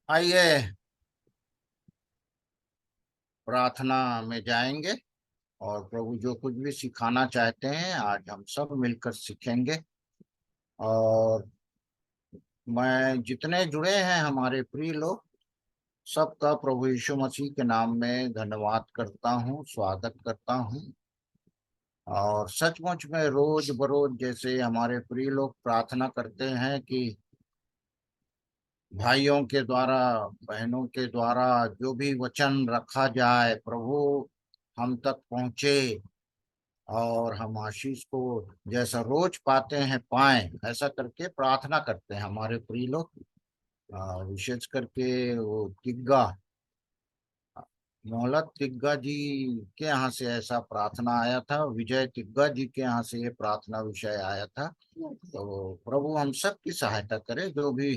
आइए प्रार्थना में जाएंगे और प्रभु जो कुछ भी सिखाना चाहते हैं आज हम सब मिलकर सीखेंगे। और मैं जितने जुड़े हैं हमारे प्रिय लोग सबका प्रभु यीशु मसीह के नाम में धन्यवाद करता हूँ, स्वागत करता हूँ। और सचमुच में रोज बरोज जैसे हमारे प्रिय लोग प्रार्थना करते हैं कि भाइयों के द्वारा, बहनों के द्वारा जो भी वचन रखा जाए प्रभु हम तक पहुँचे और हम आशीष को जैसा रोज पाते हैं पाएं, ऐसा करके प्रार्थना करते हैं हमारे प्रिय लोग। विशेष करके वो तिग्गा, मोहम्मद तिग्गा जी के यहाँ से ऐसा प्रार्थना आया था, विजय तिग्गा जी के यहाँ से ये प्रार्थना विषय आया था। तो प्रभु हम सब की सहायता करे, जो भी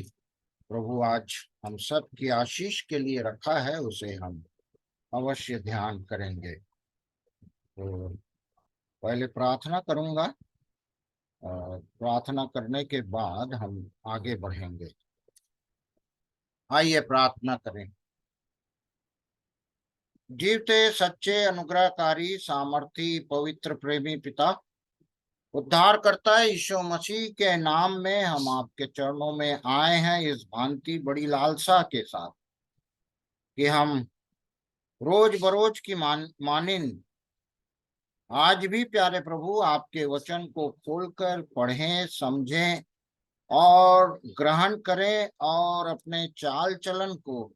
प्रभु आज हम सब की आशीष के लिए रखा है उसे हम अवश्य ध्यान करेंगे। तो पहले प्रार्थना करूंगा और प्रार्थना करने के बाद हम आगे बढ़ेंगे। आइए प्रार्थना करें। जीवते सच्चे अनुग्रहकारी सामर्थी पवित्र प्रेमी पिता, उद्धार करता है यीशु मसीह के नाम में हम आपके चरणों में आए हैं इस भांति बड़ी लालसा के साथ कि हम रोज बरोज की मानिन आज भी प्यारे प्रभु आपके वचन को खोलकर पढ़ें, समझें और ग्रहण करें और अपने चाल चलन को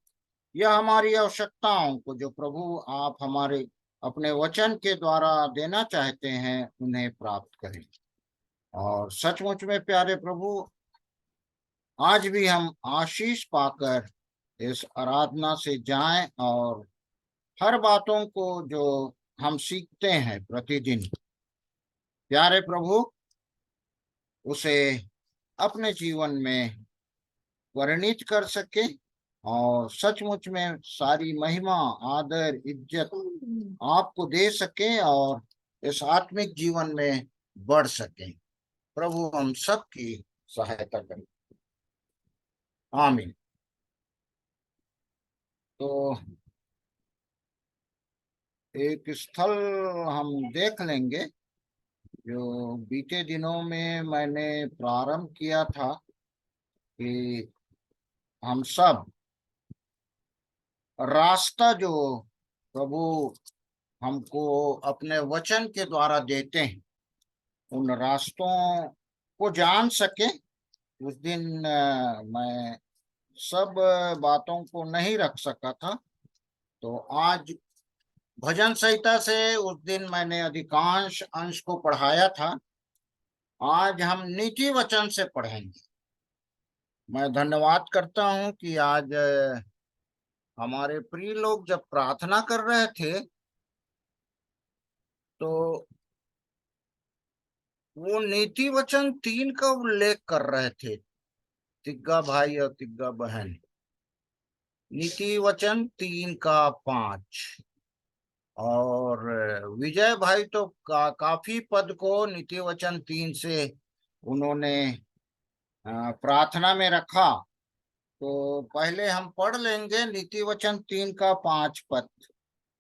या हमारी आवश्यकताओं को जो प्रभु आप हमारे अपने वचन के द्वारा देना चाहते हैं उन्हें प्राप्त करें। और सचमुच में प्यारे प्रभु आज भी हम आशीष पाकर इस आराधना से जाएं और हर बातों को जो हम सीखते हैं प्रतिदिन प्यारे प्रभु उसे अपने जीवन में वर्णित कर सके और सचमुच में सारी महिमा, आदर, इज्जत आपको दे सके और इस आत्मिक जीवन में बढ़ सके। प्रभु हम सब की सहायता करें, आमीन। तो एक स्थल हम देख लेंगे जो बीते दिनों में मैंने प्रारंभ किया था कि हम सब रास्ता जो प्रभु हमको अपने वचन के द्वारा देते हैं उन रास्तों को जान सके। उस दिन मैं सब बातों को नहीं रख सका था, तो आज भजन संहिता से उस दिन मैंने अधिकांश अंश को पढ़ाया था। आज हम नीति वचन से पढ़ेंगे। मैं धन्यवाद करता हूं कि आज हमारे प्रिय लोग जब प्रार्थना कर रहे थे तो वो नीति वचन 3 का उल्लेख कर रहे थे, तिग्गा भाई और तिग्गा बहन। नीति वचन 3 का 5 और विजय भाई तो काफी पद को नीति वचन 3 से उन्होंने प्रार्थना में रखा। तो पहले हम पढ़ लेंगे नीति वचन 3 का 5 पद।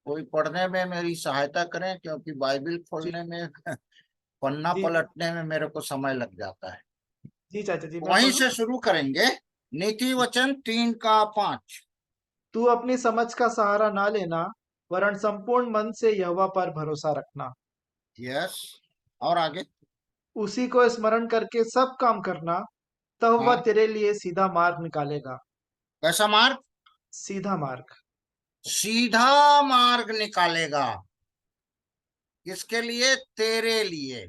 कोई पढ़ने में मेरी सहायता करें क्योंकि बाइबल जी खोलने में पन्ना जी पलटने में मेरे को समय लग जाता है। जी चाचा जी, मैं वहीं पढ़ूं। से शुरू करेंगे। नीति वचन 3 का 5। तू अपनी समझ का सहारा ना लेना, वरन संपूर्ण मन से यहोवा पर भरोसा रखना। यस, और आगे। उसी को स्मरण करके सब काम करना, तब वह हाँ, तेरे लिए सीधा मार्ग निकालेगा। कैसा मार्ग? सीधा मार्ग। सीधा मार्ग निकालेगा। किसके लिए? तेरे लिए।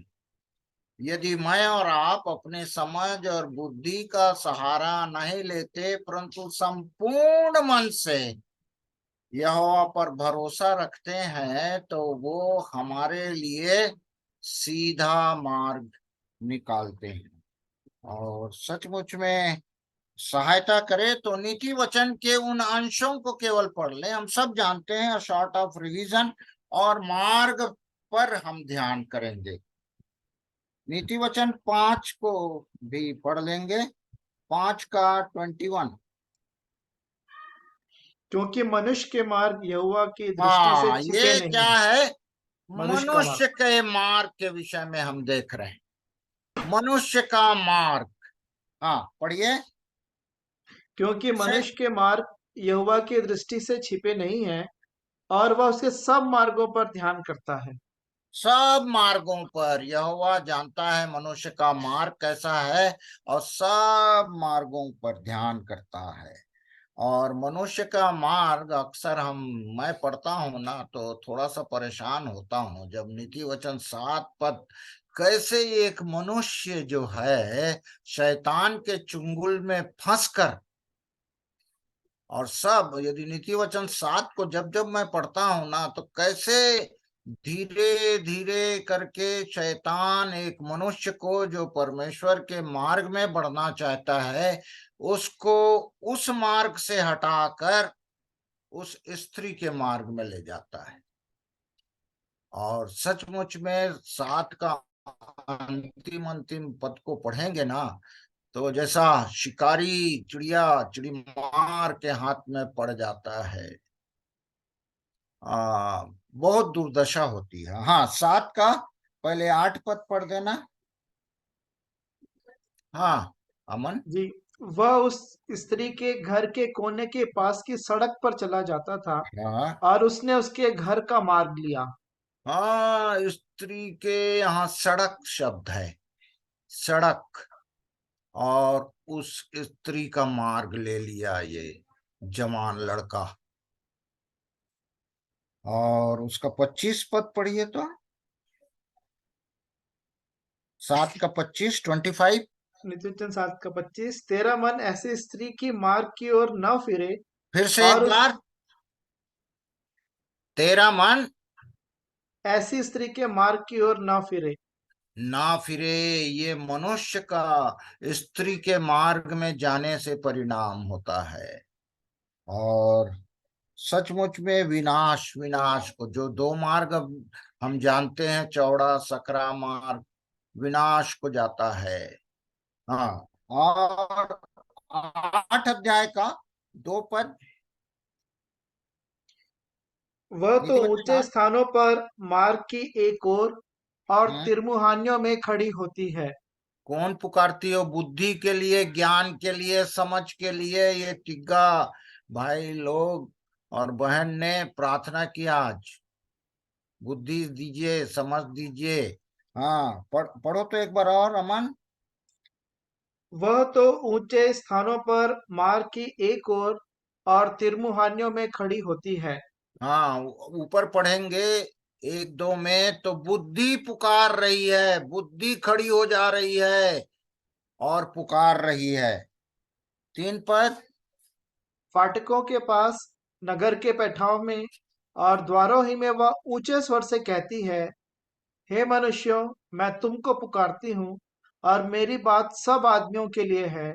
यदि मैं और आप अपने समझ और बुद्धि का सहारा नहीं लेते परंतु संपूर्ण मन से यहोवा पर भरोसा रखते हैं तो वो हमारे लिए सीधा मार्ग निकालते हैं और सचमुच में सहायता करे। तो नीति वचन के उन अंशों को केवल पढ़ लें, हम सब जानते हैं, शॉर्ट ऑफ रिवीजन, और मार्ग पर हम ध्यान करेंगे। नीति वचन 5 को भी पढ़ लेंगे, 5 का 21। क्योंकि मनुष्य के मार्ग यहोवा की दृष्टि से हाँ, छिपे ये नहीं। क्या है? मनुष्य का मार्ग। मनुष्य के मार्ग के विषय में हम देख रहे हैं। मनुष्य का मार्ग। हाँ, पढ़िए। क्योंकि से मनुष्य के मार्ग यहोवा की दृष्टि से छिपे नहीं हैं, और वह उसके सब मार्गों पर ध्यान करता है। सब मार्गों पर यहोवा जानता है मनुष्य का मार्ग कैसा है, और सब मार्गों पर ध्यान करता है। और मनुष्य का मार्ग अक्सर मैं पढ़ता हूं ना, तो थोड़ा सा परेशान होता हूं जब नीति वचन 7 पद कैसे एक मनुष्य जो है शैतान के चुंगल में फंसकर, और सब यदि नीति वचन 7 को जब जब मैं पढ़ता हूं ना, तो कैसे धीरे धीरे करके शैतान एक मनुष्य को जो परमेश्वर के मार्ग में बढ़ना चाहता है, उसको उस मार्ग से हटाकर उस स्त्री के मार्ग में ले जाता है। और सचमुच में 7 का अंतिम अंतिम पद को पढ़ेंगे ना, तो जैसा शिकारी चिड़िया चिड़ी मार के हाथ में पड़ जाता है, आ, बहुत दुर्दशा होती है। हाँ, 7 का पहले 8 पद पढ़ देना। हाँ, अमन। जी। वह उस स्त्री के घर के कोने के पास की सड़क पर चला जाता था, हाँ और उसने उसके घर का मार्ग लिया। हाँ, स्त्री के यहाँ सड़क शब्द है, सड़क। और उस स्त्री का मार्ग ले लिया ये जवान लड़का। और उसका 25 पद पढ़िए तो। 7 का 25, 25। नित्य 7 का 25। तेरा मन ऐसी स्त्री की मार्ग की ओर न फिरे, फिर से एक और उस बार। तेरा मन ऐसी स्त्री के मार्ग की ओर न फिरे। ना फिरे, ये मनुष्य का स्त्री के मार्ग में जाने से परिणाम होता है। और सचमुच में विनाश, विनाश को जो 2 मार्ग अब हम जानते हैं, चौड़ा सकरा मार्ग विनाश को जाता है। हाँ। और 8 अध्याय का 2 पद। वह तो नीति वचन ऊंचे 8। स्थानों पर मार्ग की एक ओर और हम्म। तिरमुहानियों में खड़ी होती है। कौन पुकारती हो? बुद्धि के लिए, ज्ञान के लिए, समझ के लिए ये टिग्गा भाई लोग और बहन ने प्रार्थना किया आज। बुद्धि दीजिए, समझ दीजिए। हाँ, पढ़ो तो एक बार और, अमन। वह तो ऊंचे स्थानों पर मार्ग की एक ओर और तिरमुहानियों में खड़ी होती है। हाँ, ऊपर पढ़ेंगे 1-2 में, तो बुद्धि पुकार रही है, बुद्धि खड़ी हो जा रही है और पुकार रही है। 3 पद। फाटकों के पास, नगर के पैठाओं में और द्वारों ही में वह ऊंचे स्वर से कहती है, हे मनुष्यों, मैं तुमको पुकारती हूँ, और मेरी बात सब आदमियों के लिए है।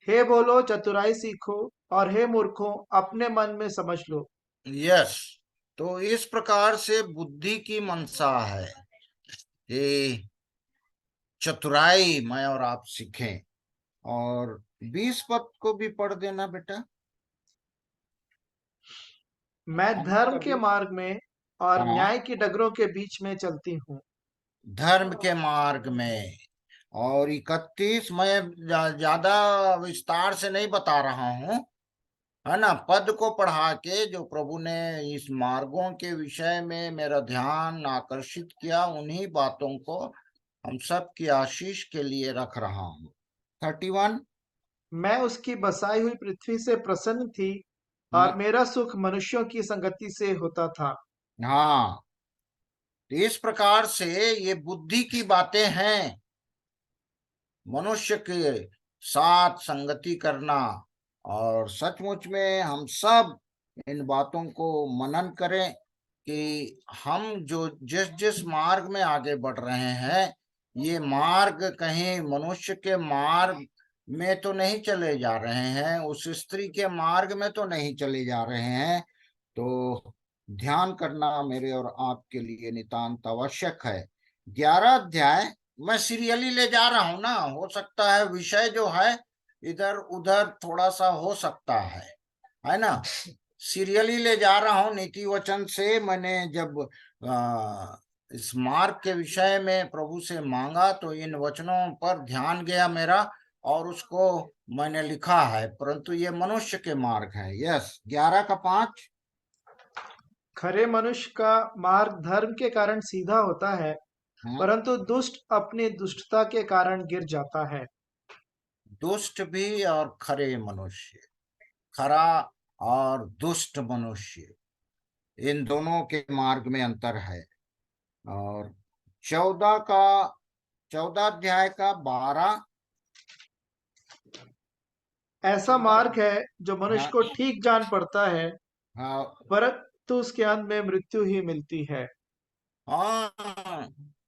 हे बोलो, चतुराई सीखो, और हे मूर्खों, अपने मन में समझ लो। यस। तो इस प्रकार से बुद्धि की मंशा है कि चतुराई मैं और आप सीखें। और 20 पद को भी पढ़ देना बेटा। मैं अमन धर्म का के भी। मार्ग में और हाँ, न्याय की डगरों के बीच में चलती हूँ। धर्म के मार्ग में। और 31 मैं ज्यादा विस्तार से नहीं बता रहा हूँ, है ना। पद को पढ़ा के जो प्रभु ने इस मार्गों के विषय में मेरा ध्यान आकर्षित किया, उन्हीं बातों को हम सब की आशीष के लिए रख रहा हूँ। 31। मैं उसकी बसाई हुई पृथ्वी से प्रसन्न थी, और मेरा सुख मनुष्यों की संगति से होता था। हाँ, तो इस प्रकार से ये बुद्धि की बातें हैं। मनुष्य के साथ संगति करना। और सचमुच में हम सब इन बातों को मनन करें कि हम जो जिस जिस मार्ग में आगे बढ़ रहे हैं, ये मार्ग कहीं मनुष्य के मार्ग में तो नहीं चले जा रहे हैं, उस स्त्री के मार्ग में तो नहीं चले जा रहे हैं। तो ध्यान करना मेरे और आपके लिए नितांत आवश्यक है। 11 अध्याय मैं सीरियली ले जा रहा हूं ना, हो सकता है विषय जो है इधर उधर थोड़ा सा हो सकता है है ना। सीरियली ले जा रहा हूं नीति वचन से। मैंने जब इस मार्ग के विषय में प्रभु से मांगा तो इन वचनों पर ध्यान गया मेरा, और उसको मैंने लिखा है। परंतु ये मनुष्य के मार्ग है। यस, 11 का 5। खरे मनुष्य का मार्ग धर्म के कारण सीधा होता है, परंतु दुष्ट अपनी दुष्टता के कारण गिर जाता है। दुष्ट भी और खरे मनुष्य, खरा और दुष्ट मनुष्य, इन दोनों के मार्ग में अंतर है। और 14 अध्याय का 12। ऐसा मार्ग है जो मनुष्य हाँ, को ठीक जान पड़ता है, हाँ, परंतु उसके अंत में मृत्यु ही मिलती है। हाँ,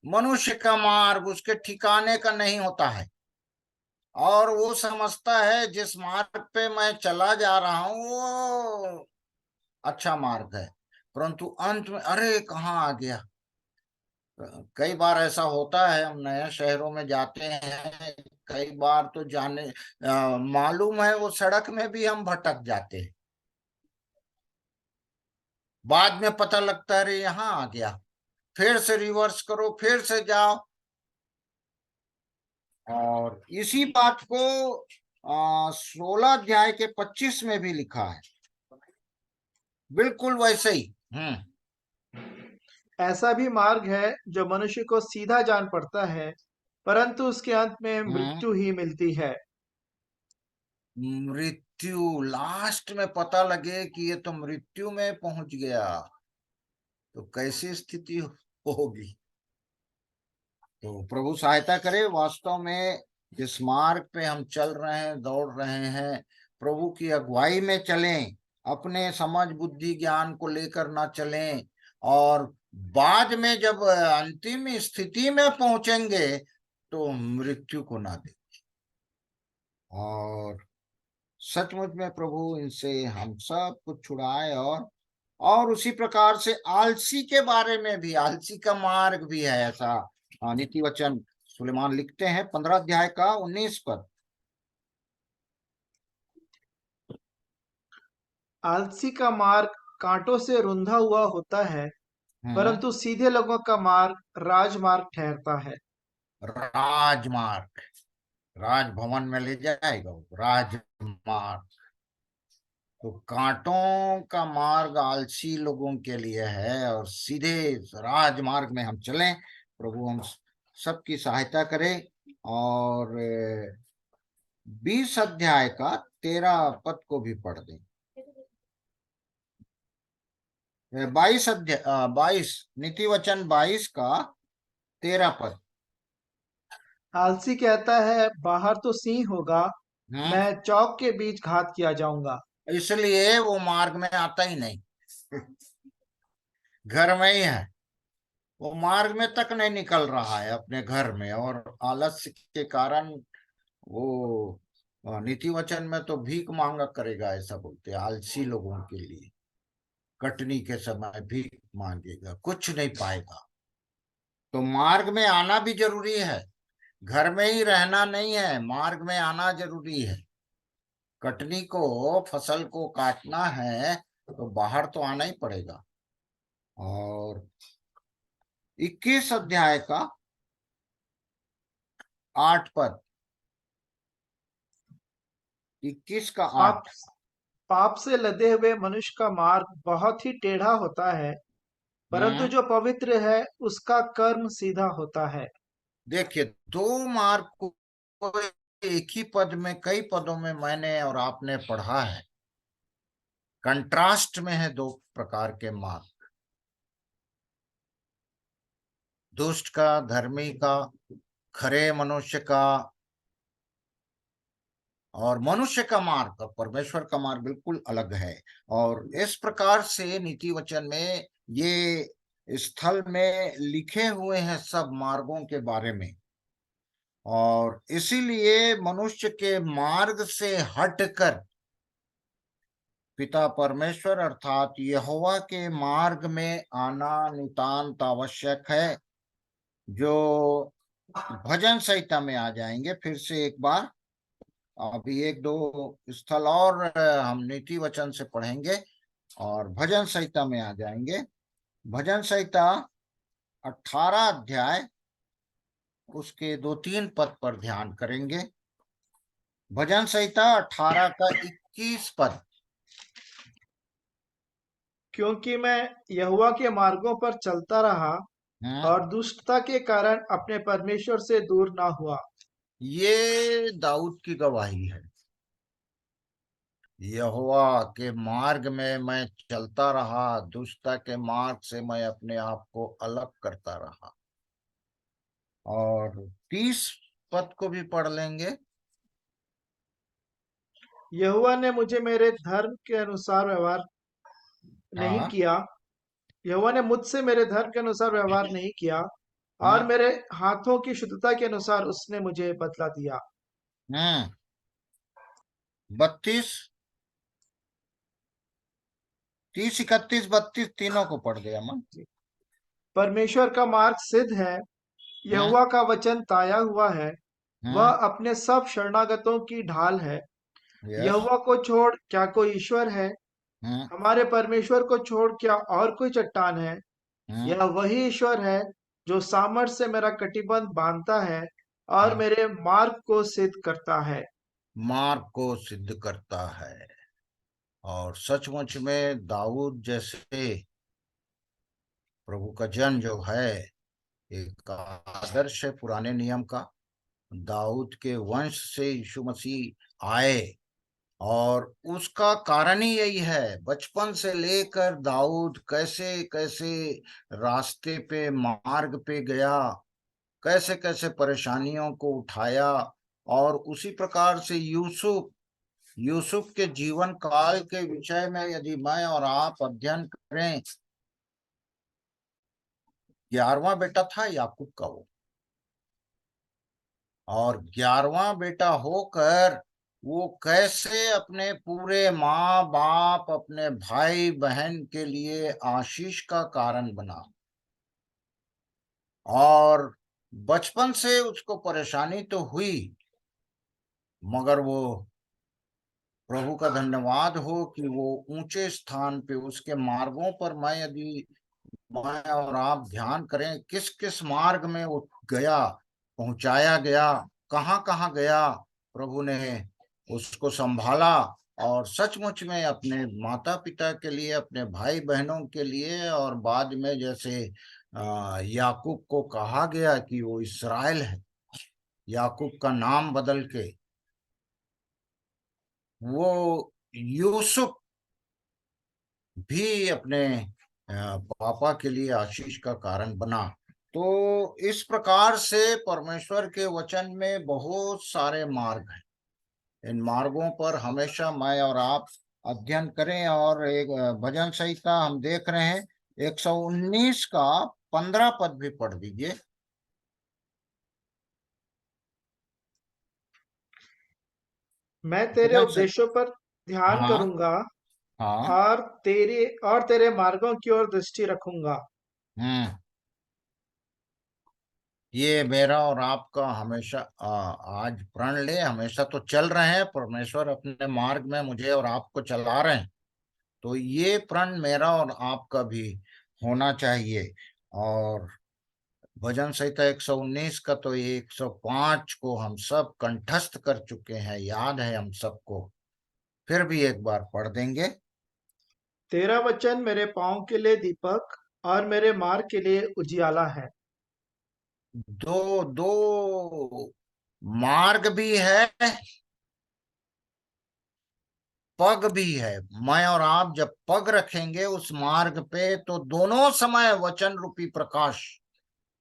मनुष्य का मार्ग उसके ठिकाने का नहीं होता है, और वो समझता है जिस मार्ग पे मैं चला जा रहा हूं वो अच्छा मार्ग है, परंतु अंत में अरे कहाँ आ गया। कई बार ऐसा होता है, हम नए शहरों में जाते हैं, कई बार तो जाने मालूम है वो सड़क में भी हम भटक जाते हैं, बाद में पता लगता है अरे यहाँ आ गया, फिर से रिवर्स करो, फिर से जाओ। और इसी बात को 16 अध्याय के 25 में भी लिखा है, बिल्कुल वैसे ही। ऐसा भी मार्ग है जो मनुष्य को सीधा जान पड़ता है, परंतु उसके अंत में हम्म मृत्यु ही मिलती है। मृत्यु, लास्ट में पता लगे कि ये तो मृत्यु में पहुंच गया, तो कैसी स्थिति होगी। तो प्रभु सहायता करे, वास्तव में जिस मार्ग पे हम चल रहे हैं, दौड़ रहे हैं, प्रभु की अगुवाई में चलें, अपने समझ बुद्धि ज्ञान को लेकर ना चलें, और बाद में जब अंतिम स्थिति में पहुंचेंगे तो मृत्यु को ना दें। और सचमुच में प्रभु इनसे हम सब कुछ छुड़ाए। और उसी प्रकार से आलसी के बारे में भी, आलसी का मार्ग भी है ऐसा। नीति वचन सुलेमान लिखते हैं 15 अध्याय का 19 पद। आलसी का मार्ग कांटों से रुंधा हुआ होता है, हम्म परंतु सीधे लोगों का मार्ग राजमार्ग ठहरता है। राजमार्ग, राजभवन में ले जाएगा वो राजमार्ग। तो कांटों का मार्ग आलसी लोगों के लिए है, और सीधे राजमार्ग में हम चलें। प्रभु हम सबकी सहायता करें। और 20 अध्याय का 13 पद को भी पढ़ दें। 22 नीति वचन 22 का 13 पद। आलसी कहता है, बाहर तो सिंह होगा, हम्म मैं चौक के बीच घात किया जाऊंगा। इसलिए वो मार्ग में आता ही नहीं, घर में ही है। वो मार्ग में तक नहीं निकल रहा है अपने घर में, और आलस्य के कारण वो नीति वचन में तो भीख मांगा करेगा, ऐसा बोलते हैं आलसी लोगों के लिए। कटनी के समय भीख मांगेगा, कुछ नहीं पाएगा। तो मार्ग में आना भी जरूरी है, घर में ही रहना नहीं है, मार्ग में आना जरूरी है। कटनी को, फसल को काटना है तो बाहर तो आना ही पड़ेगा। और 21 अध्याय का 8 पद। 21 का 8। पाप पाप से लदे हुए मनुष्य का मार्ग बहुत ही टेढ़ा होता है, परंतु हम्म जो पवित्र है उसका कर्म सीधा होता है। देखिए, दो मार्ग को एक ही पद में, कई पदों में मैंने और आपने पढ़ा है। कंट्रास्ट में है दो प्रकार के मार्ग, दुष्ट का, धर्मी का, खरे मनुष्य का। और मनुष्य का मार्ग और परमेश्वर का मार्ग बिल्कुल अलग है। और इस प्रकार से नीति वचन में ये स्थल में लिखे हुए हैं सब मार्गों के बारे में। और इसीलिए मनुष्य के मार्ग से हटकर पिता परमेश्वर अर्थात यहोवा के मार्ग में आना नितांत आवश्यक है, जो भजन संहिता में आ जाएंगे फिर से एक बार। अभी एक दो स्थल और हम नीति वचन से पढ़ेंगे और भजन संहिता में आ जाएंगे। भजन संहिता 18 अध्याय उसके 2-3 पद पर ध्यान करेंगे। भजन संहिता 18 का 21 पद। क्योंकि मैं यहोवा के मार्गों पर चलता रहा हैं? और दुष्टता के कारण अपने परमेश्वर से दूर ना हुआ। ये दाऊद की गवाही है। यहोवा के मार्ग में मैं चलता रहा, दुष्टता के मार्ग से मैं अपने आप को अलग करता रहा। और 30 पद को भी पढ़ लेंगे। यहोवा ने मुझे मेरे धर्म के अनुसार व्यवहार नहीं हाँ। किया। यहोवा ने मुझसे मेरे धर्म के अनुसार व्यवहार नहीं किया और हम्म। मेरे हाथों की शुद्धता के अनुसार उसने मुझे बदला दिया। हम्म। 32, 30, 31, 32 तीनों को पढ़ दिया मन। परमेश्वर का मार्ग सिद्ध है, हम्म। यहोवा का वचन ताया हुआ है। वह हम्म। अपने सब शरणागतों की ढाल है। यस। यहोवा को छोड़ क्या कोई ईश्वर है? हम्म। हमारे परमेश्वर को छोड़ क्या और कोई चट्टान है? हम्म। यह वही ईश्वर है जो सामर्थ से मेरा कटिबंध बांधता है और हाँ, मेरे मार्ग को सिद्ध करता है। मार्ग को सिद्ध करता है। और सचमुच में दाऊद जैसे प्रभु का जन जो है, एक आदर्श है पुराने नियम का। दाऊद के वंश से यीशु मसीह आए और उसका कारण ही यही है। बचपन से लेकर दाऊद कैसे कैसे रास्ते पे, मार्ग पे गया, कैसे कैसे परेशानियों को उठाया। और उसी प्रकार से यूसुफ, यूसुफ के जीवन काल के विषय में यदि मैं और आप अध्ययन करें, 11वां बेटा था याकूब का वो। और 11वां बेटा होकर वो कैसे अपने पूरे माँ बाप, अपने भाई बहन के लिए आशीष का कारण बना। और बचपन से उसको परेशानी तो हुई, मगर वो, प्रभु का धन्यवाद हो कि वो ऊंचे स्थान पे, उसके मार्गों पर मैं यदि मैं और आप ध्यान करें, किस किस मार्ग में वो गया, पहुंचाया गया, कहाँ कहाँ गया, प्रभु ने उसको संभाला। और सचमुच में अपने माता पिता के लिए, अपने भाई बहनों के लिए, और बाद में जैसे याकूब को कहा गया कि वो इसराइल है, याकूब का नाम बदल के वो यूसुफ भी अपने पापा के लिए आशीष का कारण बना। तो इस प्रकार से परमेश्वर के वचन में बहुत सारे मार्ग हैं। इन मार्गों पर हमेशा मैं और आप अध्ययन करें। और एक भजन संहिता हम देख रहे हैं, 119 का 15 पद भी पढ़ दीजिए। मैं तेरे भजन से। उपदेशों पर ध्यान हाँ। करूंगा हाँ। और तेरे मार्गों की ओर दृष्टि रखूंगा। हम्म। ये मेरा और आपका हमेशा आज प्रण ले, हमेशा तो चल रहे हैं, परमेश्वर अपने मार्ग में मुझे और आपको चला रहे हैं। तो ये प्रण मेरा और आपका भी होना चाहिए। और भजन संहिता 119 का तो ये 105 को हम सब कंठस्थ कर चुके हैं, याद है हम सबको। फिर भी एक बार पढ़ देंगे। तेरा वचन मेरे पाँव के लिए दीपक और मेरे मार्ग के लिए उजियाला है। दो दो मार्ग भी है, पग भी है। मैं और आप जब पग रखेंगे उस मार्ग पे, तो दोनों समय वचन रूपी प्रकाश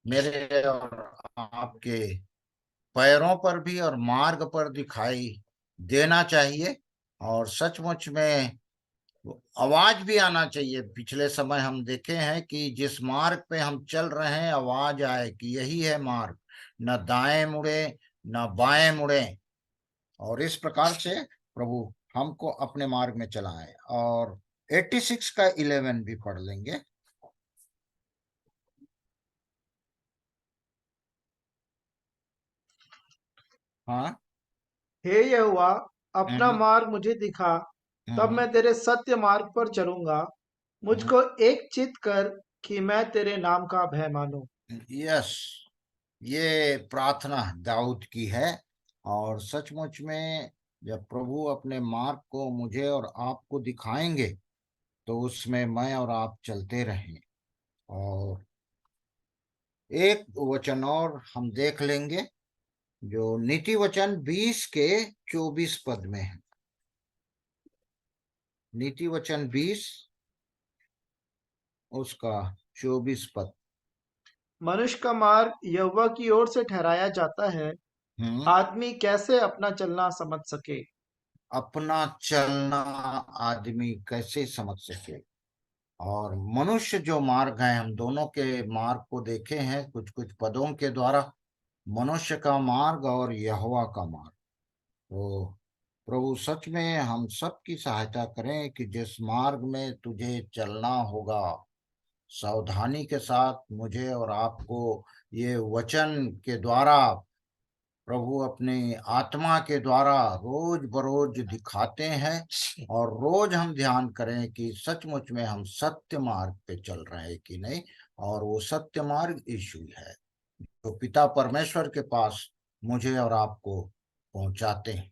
मेरे और आपके पैरों पर भी और मार्ग पर दिखाई देना चाहिए। और सचमुच में आवाज भी आना चाहिए। पिछले समय हम देखे हैं कि जिस मार्ग पे हम चल रहे हैं, आवाज आए कि यही है मार्ग, न दाएं मुड़े न बाएं मुड़े। और इस प्रकार से प्रभु हमको अपने मार्ग में चलाए। और 86 का 11 भी पढ़ लेंगे। हाँ। हे यहोवा, अपना हम्म, मार्ग मुझे दिखा, तब हम्म, मैं तेरे सत्य मार्ग पर चलूंगा। हम्म, मुझको एक चित कर कि मैं तेरे नाम का भय मानूं। यस, ये प्रार्थना दाऊद की है। और सचमुच में जब प्रभु अपने मार्ग को मुझे और आपको दिखाएंगे तो उसमें मैं और आप चलते रहें। और एक वचन और हम देख लेंगे जो नीति वचन 20 के 24 पद में है। नीति वचन 20 उसका 24 पद। मनुष्य का मार्ग यहोवा की ओर से ठहराया जाता है। हम्म, आदमी कैसे अपना चलना समझ सके। अपना चलना आदमी कैसे समझ सके। और मनुष्य जो मार्ग है, हम दोनों के मार्ग को देखे हैं कुछ कुछ पदों के द्वारा। मनुष्य का मार्ग और यहोवा का मार्ग। तो प्रभु सच में हम सब की सहायता करें कि जिस मार्ग में तुझे चलना होगा, सावधानी के साथ मुझे और आपको ये वचन के द्वारा प्रभु अपने आत्मा के द्वारा रोज बरोज दिखाते हैं। और रोज हम ध्यान करें कि सचमुच में हम सत्य मार्ग पे चल रहे हैं कि नहीं। और वो सत्य मार्ग यीशु है जो पिता परमेश्वर के पास मुझे और आपको पहुंचाते हैं।